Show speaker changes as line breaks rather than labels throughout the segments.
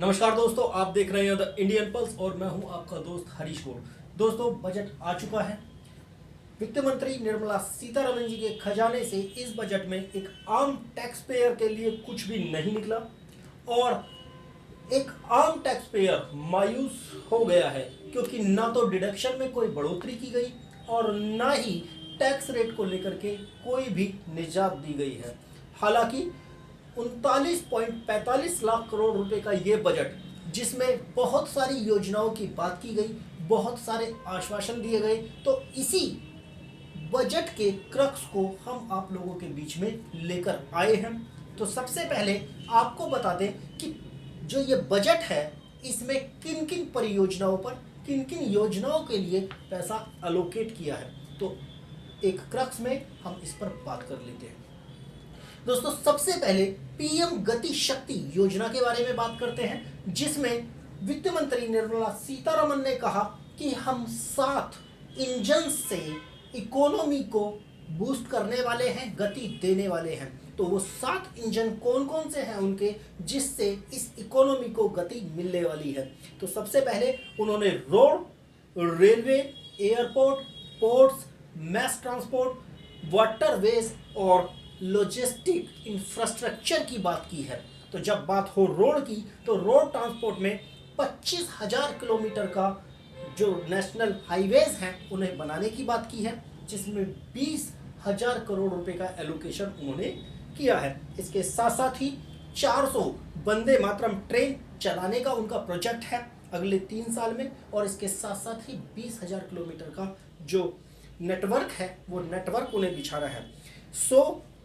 नमस्कार दोस्तों, आप देख रहे हैं द इंडियन पल्स और मैं हूं आपका दोस्त हरीश गोड़। दोस्तों, बजट आ चुका है। वित्त मंत्री निर्मला सीतारमण जी के खजाने से इस बजट में एक आम टैक्स पेयर के लिए कुछ भी नहीं निकला और एक आम टैक्स पेयर मायूस हो गया है, क्योंकि ना तो डिडक्शन में कोई बढ़ोतरी की गई और ना ही टैक्स रेट को लेकर के कोई भी निजात दी गई है। हालांकि 39.45 लाख करोड़ रुपए का ये बजट, जिसमें बहुत सारी योजनाओं की बात की गई, बहुत सारे आश्वासन दिए गए, तो इसी बजट के क्रक्स को हम आप लोगों के बीच में लेकर आए हैं। तो सबसे पहले आपको बता दें कि जो ये बजट है, इसमें किन किन परियोजनाओं पर, किन किन योजनाओं के लिए पैसा अलोकेट किया है। तो एक क्रक्स में हम इस पर बात कर लेते हैं। दोस्तों, सबसे पहले पीएम गति शक्ति योजना के बारे में बात करते हैं, जिसमें वित्त मंत्री निर्मला सीतारमण ने कहा कि हम 7 इंजन से इकोनॉमी को बूस्ट करने वाले हैं, गति देने वाले हैं। तो वो 7 इंजन कौन कौन से हैं उनके, जिससे इस इकोनॉमी को गति मिलने वाली है। तो सबसे पहले उन्होंने road, railway, airport, ports, mass transport, waterways और लॉजिस्टिक इंफ्रास्ट्रक्चर की बात की है। तो जब बात हो रोड की, तो रोड ट्रांसपोर्ट में 25,000 किलोमीटर का जो नेशनल हाईवेज हैं उन्हें बनाने की बात की है, जिसमें 20,000 करोड़ रुपए का एलोकेशन उन्होंने किया है। इसके साथ साथ ही 400 वंदे मातरम ट्रेन चलाने का उनका प्रोजेक्ट है अगले 3 साल में, और इसके साथ साथ ही 20,000 किलोमीटर का जो नेटवर्क है वो नेटवर्क उन्हें बिछाना है।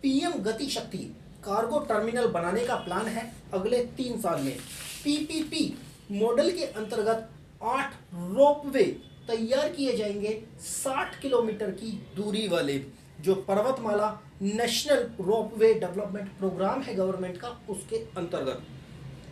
पीएम गति शक्ति कार्गो टर्मिनल बनाने का प्लान है अगले 3 साल में। पीपीपी मॉडल के अंतर्गत 8 रोपवे तैयार किए जाएंगे 60 किलोमीटर की दूरी वाले, जो पर्वतमाला नेशनल रोपवे डेवलपमेंट प्रोग्राम है गवर्नमेंट का, उसके अंतर्गत।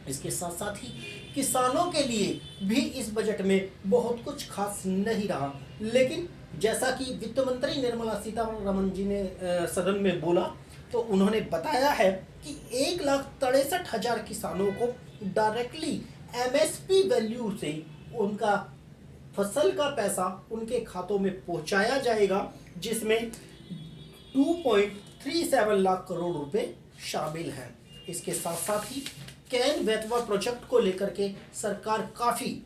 इसके साथ साथ ही किसानों के लिए भी इस बजट में बहुत कुछ खास नहीं रहा, लेकिन जैसा कि वित्त मंत्री निर्मला सीतारमण जी ने सदन में बोला, तो उन्होंने बताया है कि 1,63,000 किसानों को डायरेक्टली एमएसपी वैल्यू से उनका फसल का पैसा उनके खातों में पहुंचाया जाएगा, जिसमें 2.37 लाख करोड़ रुपए शामिल हैं। इसके साथ साथ ही कैन बेतवा प्रोजेक्ट को लेकर के सरकार काफ़ी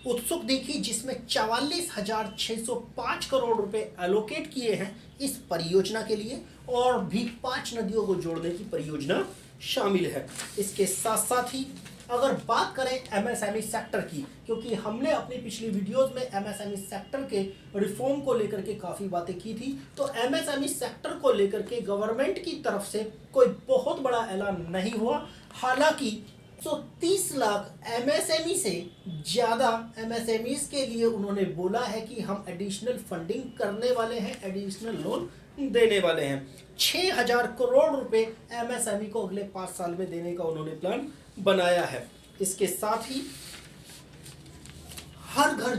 उत्सुक दिखी, जिसमें 44,605 करोड़ रुपए एलोकेट किए हैं इस परियोजना के लिए, और भी 5 नदियों को जोड़ने की परियोजना शामिल है। इसके साथ साथ ही अगर बात करें एमएसएमई सेक्टर की, क्योंकि हमने अपनी पिछली वीडियोस में एमएसएमई सेक्टर के रिफॉर्म को लेकर के काफ़ी बातें की थी, तो एमएसएमई सेक्टर को लेकर के गवर्नमेंट की तरफ से कोई बहुत बड़ा ऐलान नहीं हुआ। हालांकि 130 लाख एमएसएमई से ज़्यादा एमएसएमईज के लिए उन्होंने बोला है कि हम एडिशनल फंडिंग करने वाले हैं, एडिशनल लोन देने वाले हैं। 6,000 करोड़ रुपए एमएसएमई को अगले 5 साल में देने का उन्होंने प्लान बनाया है। इसके साथ ही हर घर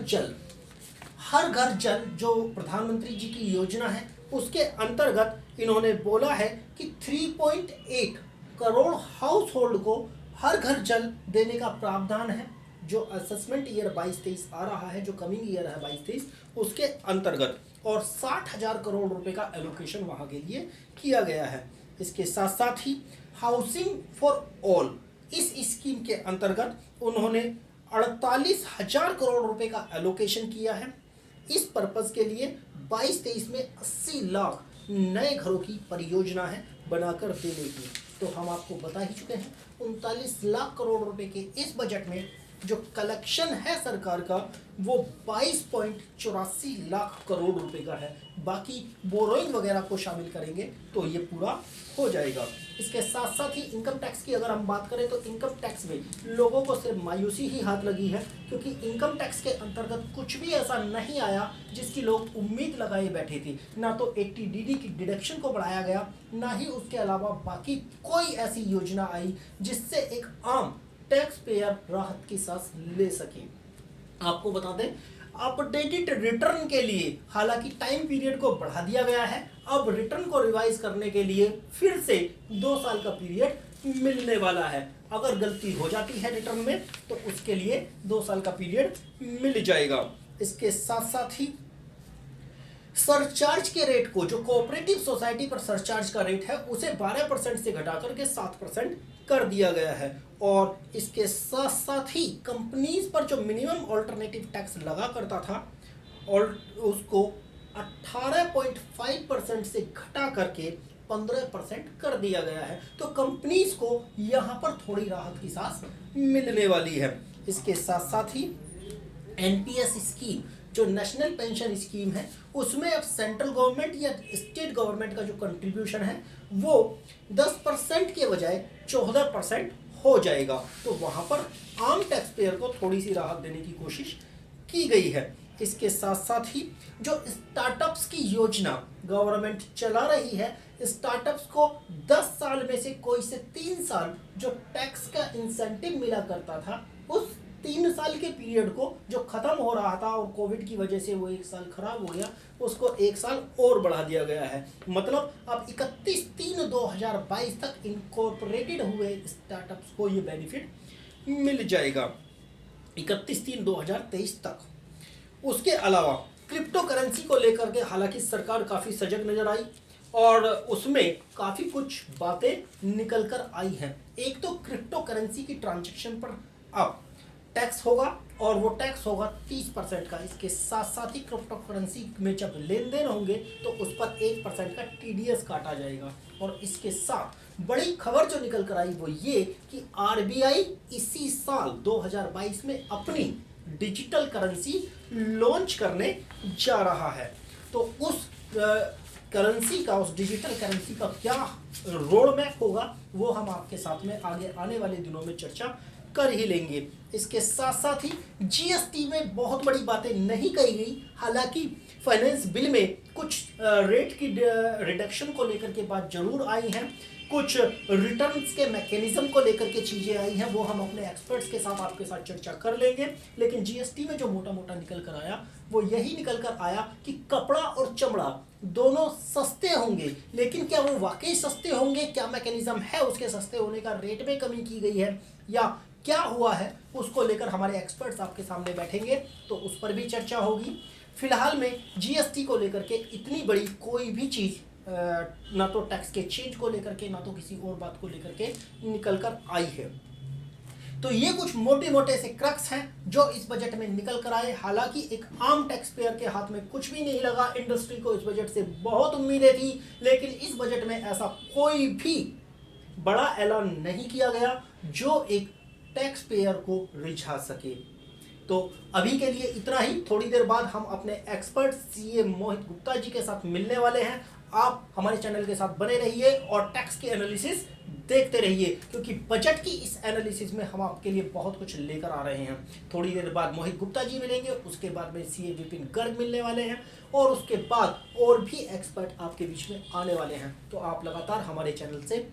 जल जो प्रधानमंत्री जी की योजना है, उसके अंतर्गत इन्होंने बोला है कि 3.8 करोड़ हाउस होल्ड को हर घर जल देने का प्रावधान है, जो असेसमेंट ईयर 22-23 आ रहा है, जो कमिंग ईयर है 22-23, उसके अंतर्गत, और 60,000 करोड़ रुपए का एलोकेशन वहां के लिए किया गया है। इसके साथ साथ ही हाउसिंग फॉर ऑल, इस स्कीम के अंतर्गत उन्होंने 48,000 करोड़ रुपए का एलोकेशन किया है। इस पर्पज के लिए 22-23 में 80 लाख नए घरों की परियोजना है बनाकर देने की। तो हम आपको बता ही चुके हैं, 39 लाख करोड़ रुपए के इस बजट में जो कलेक्शन है सरकार का, वो 22.84 लाख करोड़ रुपए का है। बाकी बोरोइंग वगैरह को शामिल करेंगे तो ये पूरा हो जाएगा। इसके साथ साथ ही इनकम टैक्स की अगर हम बात करें, तो इनकम टैक्स में लोगों को सिर्फ मायूसी ही हाथ लगी है, क्योंकि इनकम टैक्स के अंतर्गत कुछ भी ऐसा नहीं आया जिसकी लोग उम्मीद लगाए बैठे थे। ना तो 80DD की डिडक्शन को बढ़ाया गया, ना ही उसके अलावा बाकी कोई ऐसी योजना आई जिससे एक आम टैक्स पेयर राहत की सांस ले सके। आपको बता दें, अपडेटेड रिटर्न के लिए हालांकि टाइम पीरियड को बढ़ा दिया गया है, अब रिटर्न को रिवाइज करने के लिए फिर से 2 साल का पीरियड मिलने वाला है। अगर गलती हो जाती है रिटर्न में तो उसके लिए 2 साल का पीरियड मिल जाएगा। इसके साथ साथ ही सरचार्ज के रेट को, जो कोऑपरेटिव सोसाइटी पर सरचार्ज का रेट है उसे 12% से घटा करके 7% कर दिया गया है। और इसके साथ साथ ही कंपनीज पर जो मिनिमम ऑल्टरनेटिव टैक्स लगा करता था और उसको 18.5% से घटा करके 15% कर दिया गया है। तो कंपनीज को यहाँ पर थोड़ी राहत की सांस मिलने वाली है। इसके साथ साथ ही एनपीएस स्कीम, जो नेशनल पेंशन स्कीम है, उसमें अब सेंट्रल गवर्नमेंट या स्टेट गवर्नमेंट का जो कंट्रीब्यूशन है वो 10% के बजाय 14% हो जाएगा। तो वहाँ पर आम टैक्स पेयर को थोड़ी सी राहत देने की कोशिश की गई है। इसके साथ साथ ही जो स्टार्टअप्स की योजना गवर्नमेंट चला रही है, स्टार्टअप्स को 10 साल में से कोई से 3 साल जो टैक्स का इंसेंटिव मिला करता था, उस 3 साल के पीरियड को जो खत्म हो रहा था और कोविड की वजह से वो 1 साल खराब हो गया, उसको 1 साल और बढ़ा दिया गया है। मतलब अब 31/3/2022 तक इनकॉर्पोरेटेड हुए स्टार्टअप्स को ये बेनिफिट मिल जाएगा, 31/3/2023 तक। उसके अलावा क्रिप्टो करेंसी को लेकर के हालांकि सरकार काफ़ी सजग नजर आई और उसमें काफ़ी कुछ बातें निकल कर आई हैं। एक तो क्रिप्टो करेंसी की ट्रांजैक्शन पर अब टैक्स होगा और वो टैक्स होगा 30% का। इसके साथ साथ ही क्रिप्टो करेंसी में जब लेन देन होंगे तो उस पर 1% का टीडीएस काटा जाएगा। और इसके साथ बड़ी खबर जो निकल कर आई वो ये कि आरबीआई इसी साल 2022 में अपनी डिजिटल करेंसी लॉन्च करने जा रहा है। तो उस करेंसी का, उस डिजिटल करेंसी का क्या रोड मैप होगा वो हम आपके साथ में आगे आने वाले दिनों में चर्चा कर ही लेंगे। इसके साथ साथ ही जीएसटी में बहुत बड़ी बातें नहीं कही गई, हालांकि फाइनेंस बिल में कुछ रेट की रिडक्शन को लेकर के बात जरूर आई है, कुछ रिटर्न्स के मैकेनिज्म को लेकर के चीजें आई हैं, वो हम अपने एक्सपर्ट्स के साथ आपके साथ चर्चा कर लेंगे। लेकिन जीएसटी में जो मोटा मोटा निकल कर आया वो यही निकल कर आया कि कपड़ा और चमड़ा दोनों सस्ते होंगे। लेकिन क्या वो वाकई सस्ते होंगे, क्या मैकेनिज्म है उसके सस्ते होने का, रेट में कमी की गई है या क्या हुआ है, उसको लेकर हमारे एक्सपर्ट्स आपके सामने बैठेंगे तो उस पर भी चर्चा होगी। फिलहाल में जीएसटी को लेकर के इतनी बड़ी कोई भी चीज़ ना तो टैक्स के चेंज को लेकर के ना तो किसी और बात को लेकर के निकल कर आई है। तो ये कुछ मोटे मोटे से क्रक्स हैं जो इस बजट में निकल कर आए। हालांकि एक आम टैक्स पेयर के हाथ में कुछ भी नहीं लगा, इंडस्ट्री को इस बजट से बहुत उम्मीदें थी, लेकिन इस बजट में ऐसा कोई भी बड़ा ऐलान नहीं किया गया जो एक टैक्स पेयर को रिझा सके। तो अभी के लिए इतना ही। थोड़ी देर बाद हम अपने एक्सपर्ट सीए मोहित गुप्ता जी के साथ मिलने वाले हैं। आप हमारे चैनल के साथ बने रहिए और टैक्स के एनालिसिस देखते रहिए, क्योंकि बजट की इस एनालिसिस में हम आपके लिए बहुत कुछ लेकर आ रहे हैं। थोड़ी देर बाद मोहित गुप्ता जी मिलेंगे, उसके बाद में सीए विपिन गर्ग मिलने वाले हैं और उसके बाद और भी एक्सपर्ट आपके बीच में आने वाले हैं। तो आप लगातार हमारे चैनल से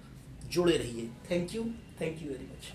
जुड़े रहिए। Thank you very much.